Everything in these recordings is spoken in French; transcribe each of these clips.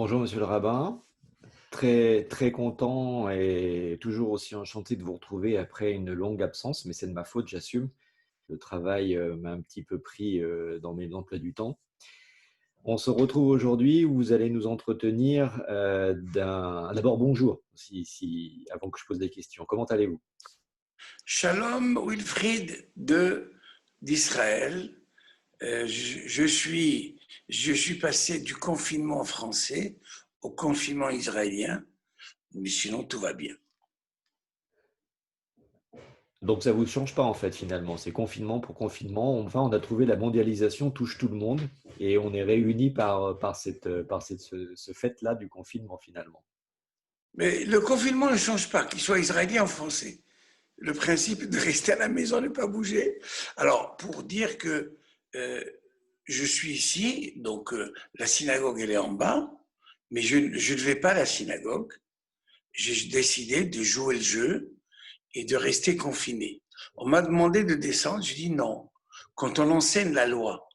Bonjour Monsieur le rabbin, très très content et toujours aussi enchanté de vous retrouver après une longue absence, mais c'est de ma faute, j'assume. Le travail m'a un petit peu pris dans mes emplois du temps. On se retrouve aujourd'hui où vous allez nous entretenir D'abord, bonjour, avant que je pose des questions. Comment allez-vous? Shalom Wilfried d'Israël. Je suis passé du confinement français au confinement israélien, mais sinon tout va bien. Donc ça ne vous change pas en fait finalement, c'est confinement pour confinement. Enfin, on a trouvé la mondialisation touche tout le monde et on est réunis ce fait-là du confinement finalement. Mais le confinement ne change pas, qu'il soit israélien ou français. Le principe de rester à la maison, ne pas bouger. Alors, pour dire que euh, je suis ici, donc la synagogue elle est en bas, mais je ne vais pas à la synagogue. J'ai décidé de jouer le jeu et de rester confiné. On m'a demandé de descendre, je dis non. Quand on enseigne la loi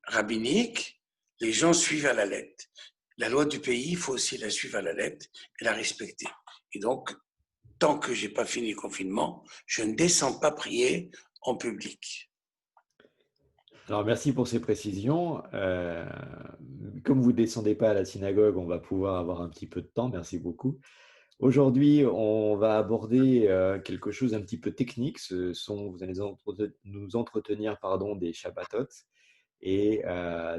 rabbinique, les gens suivent à la lettre. La loi du pays, il faut aussi la suivre à la lettre et la respecter. Et donc, tant que j'ai pas fini le confinement, je ne descends pas prier en public. Alors merci pour ces précisions. Comme vous ne descendez pas à la synagogue, on va pouvoir avoir un petit peu de temps. Merci beaucoup. Aujourd'hui, on va aborder quelque chose un petit peu technique. Vous allez nous entretenir des Shabbatot et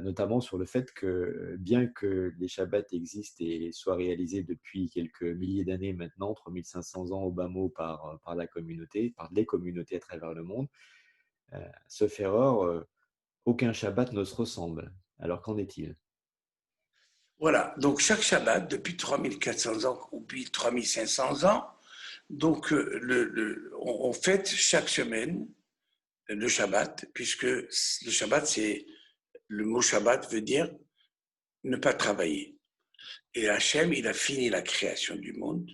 notamment sur le fait que bien que les Shabbats existent et soient réalisés depuis quelques milliers d'années maintenant, 3500 ans au bas mot par la communauté, par les communautés à travers le monde, sauf erreur, aucun Shabbat ne se ressemble. Alors qu'en est-il? Voilà, donc chaque Shabbat, depuis 3400 ans ou depuis 3500 ans, donc on fête chaque semaine le Shabbat, puisque le Shabbat, le mot Shabbat veut dire ne pas travailler. Et Hachem, il a fini la création du monde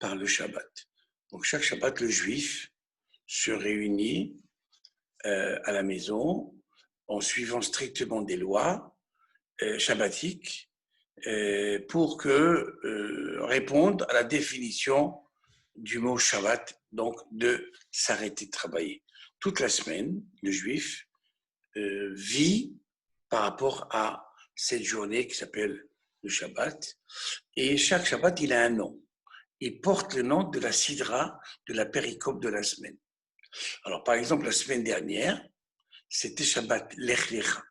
par le Shabbat. Donc chaque Shabbat, le juif se réunit à la maison en suivant strictement des lois shabbatiques pour que répondre à la définition du mot Shabbat, donc de s'arrêter de travailler. Toute la semaine, le juif vit par rapport à cette journée qui s'appelle le Shabbat. Et chaque Shabbat, il a un nom. Il porte le nom de la sidra, de la péricope de la semaine. Alors, par exemple, la semaine dernière, c'était Shabbat Lech Lecha.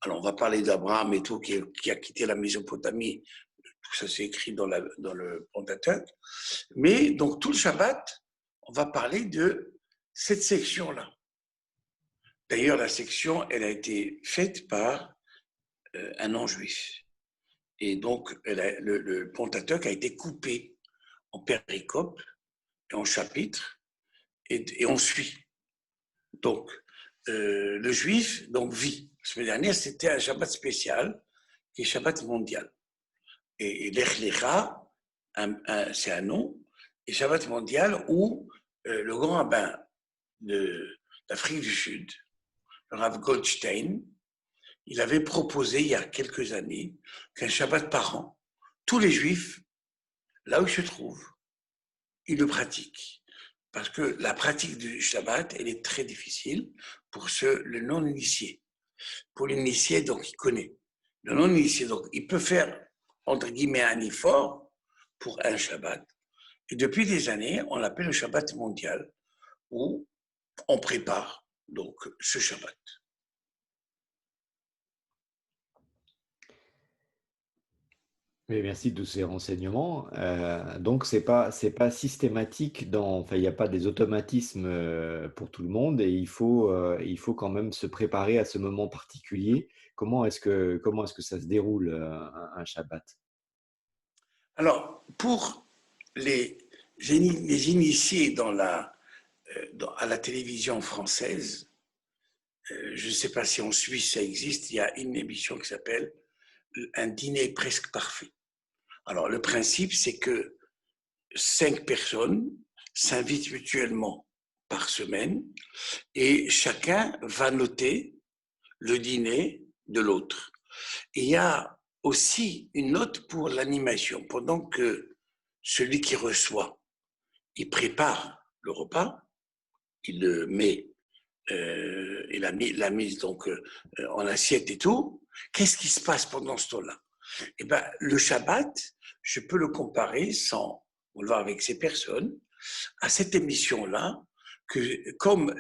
Alors, on va parler d'Abraham et tout, qui a quitté la Mésopotamie. Tout ça, c'est écrit dans le Pentateuque. Mais, donc, tout le Shabbat, on va parler de cette section-là. D'ailleurs, la section, elle a été faite par un non-juif. Et donc, le Pentateuque a été coupé en péricope et en chapitres, et on suit. Donc, le juif donc, vit. La semaine dernière, c'était un Shabbat spécial, qui est Shabbat mondial. Et Lech Lecha, c'est un nom, et Shabbat mondial où le grand rabbin d'Afrique du Sud, le Rav Goldstein, il avait proposé il y a quelques années qu'un Shabbat par an, tous les juifs, là où ils se trouvent, ils le pratiquent. Parce que la pratique du Shabbat, elle est très difficile pour le non-initié. Pour l'initié, donc, il connaît. Le non-initié, donc, il peut faire, entre guillemets, un effort pour un Shabbat. Et depuis des années, on l'appelle le Shabbat mondial, où on prépare donc ce Shabbat. Oui, merci de tous ces renseignements. Donc, c'est pas systématique enfin, il n'y a pas des automatismes pour tout le monde et il faut quand même se préparer à ce moment particulier. Comment est-ce que ça se déroule un Shabbat? Alors, pour les initiés à la télévision française, je ne sais pas si en Suisse ça existe, il y a une émission qui s'appelle Un dîner presque parfait. Alors, le principe, c'est que 5 personnes s'invitent mutuellement par semaine et chacun va noter le dîner de l'autre. Et il y a aussi une note pour l'animation. Pendant que celui qui reçoit, il prépare le repas, il le met, il l'a mise donc en assiette et tout. Qu'est-ce qui se passe pendant ce temps-là? Eh ben, le Shabbat, je peux le comparer, sans vouloir avec ces personnes, à cette émission-là, que comme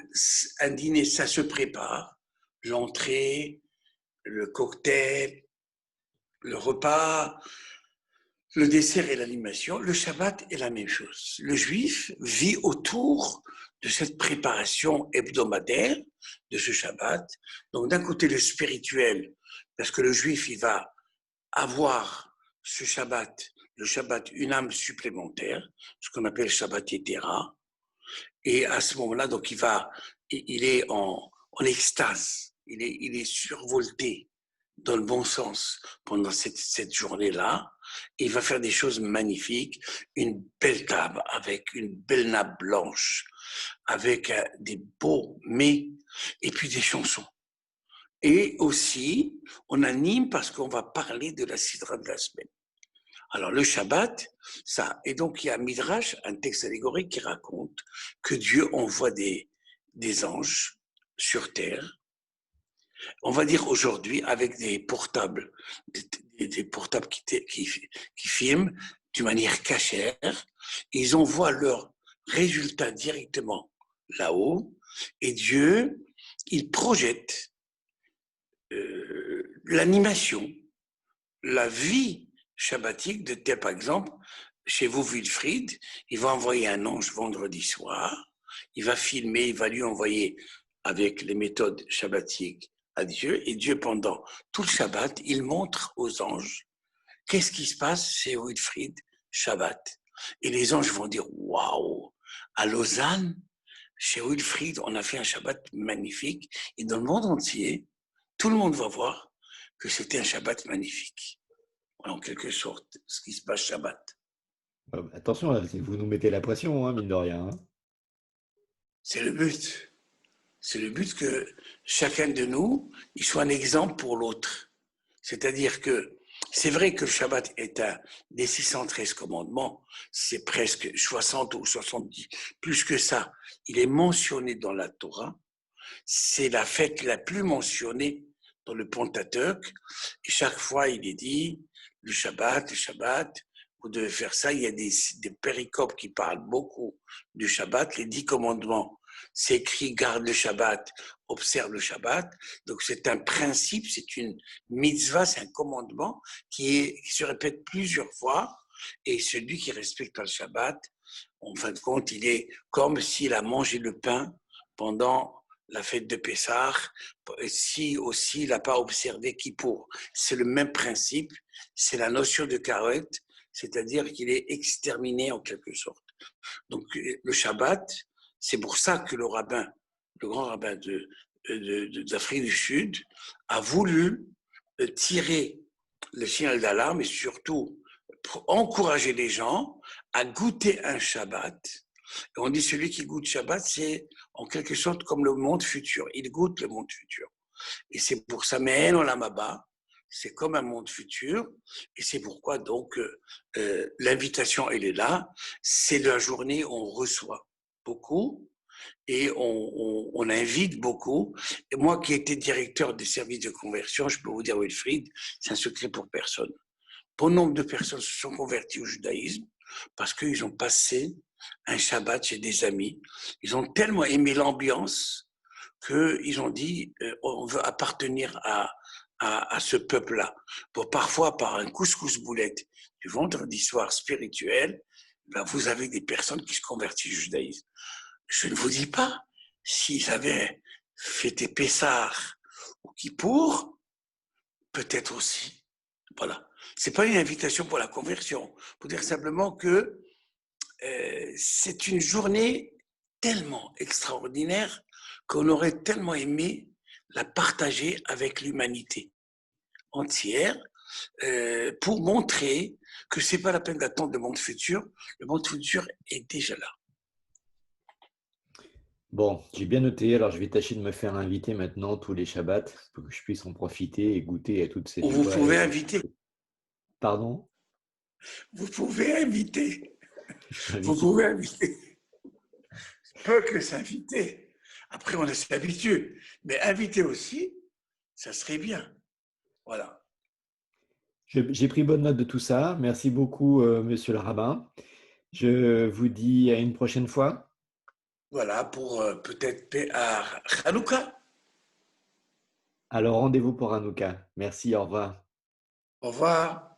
un dîner, ça se prépare, l'entrée, le cocktail, le repas, le dessert et l'animation, le Shabbat est la même chose. Le juif vit autour de cette préparation hebdomadaire de ce Shabbat. Donc d'un côté le spirituel, parce que le juif, il va avoir ce Shabbat, le Shabbat, une âme supplémentaire, ce qu'on appelle Shabbat Yetera. Et à ce moment-là, donc il est en extase, il est survolté dans le bon sens pendant cette journée-là. Il va faire des choses magnifiques, une belle table avec une belle nappe blanche, avec des beaux mets et puis des chansons. Et aussi, on anime parce qu'on va parler de la sidra de la semaine. Alors, le Shabbat, ça. Et donc, il y a Midrash, un texte allégorique qui raconte que Dieu envoie des anges sur terre. On va dire aujourd'hui, avec des portables, des portables qui filment d'une manière cachère. Ils envoient leurs résultats directement là-haut. Et Dieu, il projette l'animation, la vie shabbatique de tel, par exemple, chez vous, Wilfried, il va envoyer un ange vendredi soir, il va filmer, il va lui envoyer avec les méthodes shabbatiques à Dieu, et Dieu, pendant tout le Shabbat, il montre aux anges qu'est-ce qui se passe chez Wilfried Shabbat. Et les anges vont dire, waouh, à Lausanne, chez Wilfried, on a fait un Shabbat magnifique, et dans le monde entier, tout le monde va voir que c'était un Shabbat magnifique. En quelque sorte, ce qui se passe Shabbat. Attention, là, vous nous mettez la pression, hein, mine de rien. Hein. C'est le but. C'est le but que chacun de nous, il soit un exemple pour l'autre. C'est-à-dire que c'est vrai que le Shabbat est un des 613 commandements, c'est presque 60 ou 70, plus que ça. Il est mentionné dans la Torah. C'est la fête la plus mentionnée dans le Pentateuque. Et chaque fois, il est dit, le Shabbat, vous devez faire ça. Il y a des péricopes qui parlent beaucoup du Shabbat, les 10 commandements. C'est écrit, garde le Shabbat, observe le Shabbat. Donc c'est un principe, c'est une mitzvah, c'est un commandement qui se répète plusieurs fois. Et celui qui respecte le Shabbat, en fin de compte, il est comme s'il a mangé le pain pendant la fête de Pessah, si aussi il n'a pas observé Kippour. C'est le même principe, c'est la notion de karet, c'est-à-dire qu'il est exterminé en quelque sorte. Donc le Shabbat, c'est pour ça que le grand rabbin d'Afrique du Sud, a voulu tirer le signal d'alarme et surtout pour encourager les gens à goûter un Shabbat. Et on dit celui qui goûte Shabbat, c'est en quelque sorte comme le monde futur. Il goûte le monde futur. Et c'est pour ça, mais l'Olamaba, c'est comme un monde futur. Et c'est pourquoi donc l'invitation, elle est là. C'est la journée où on reçoit beaucoup et on invite beaucoup. Et moi qui étais directeur des services de conversion, je peux vous dire, Wilfried, c'est un secret pour personne. Bon nombre de personnes se sont converties au judaïsme parce qu'ils ont passé un Shabbat chez des amis. Ils ont tellement aimé l'ambiance qu'ils ont dit on veut appartenir à ce peuple-là. Bon, parfois, par un couscous-boulette du vendredi soir spirituel, ben, vous avez des personnes qui se convertissent au judaïsme. Je ne vous dis pas s'ils avaient fêté Pessah ou Kippour, peut-être aussi. Voilà. Ce n'est pas une invitation pour la conversion. Pour dire simplement que c'est une journée tellement extraordinaire qu'on aurait tellement aimé la partager avec l'humanité entière pour montrer que ce n'est pas la peine d'attendre le monde futur. Le monde futur est déjà là. Bon, j'ai bien noté, alors je vais tâcher de me faire inviter maintenant tous les Shabbats pour que je puisse en profiter et goûter à toute cette Ou vous joie. pouvez inviter. Pardon? Vous pouvez inviter. Je peux Vous inviter. pouvez inviter. Peu que s'inviter. Après, on s'habitue. Mais inviter aussi, ça serait bien. Voilà. J'ai pris bonne note de tout ça. Merci beaucoup, monsieur le rabbin. Je vous dis à une prochaine fois. Voilà pour peut-être à Hanouka. Alors, rendez-vous pour Hanouka. Merci, au revoir. Au revoir.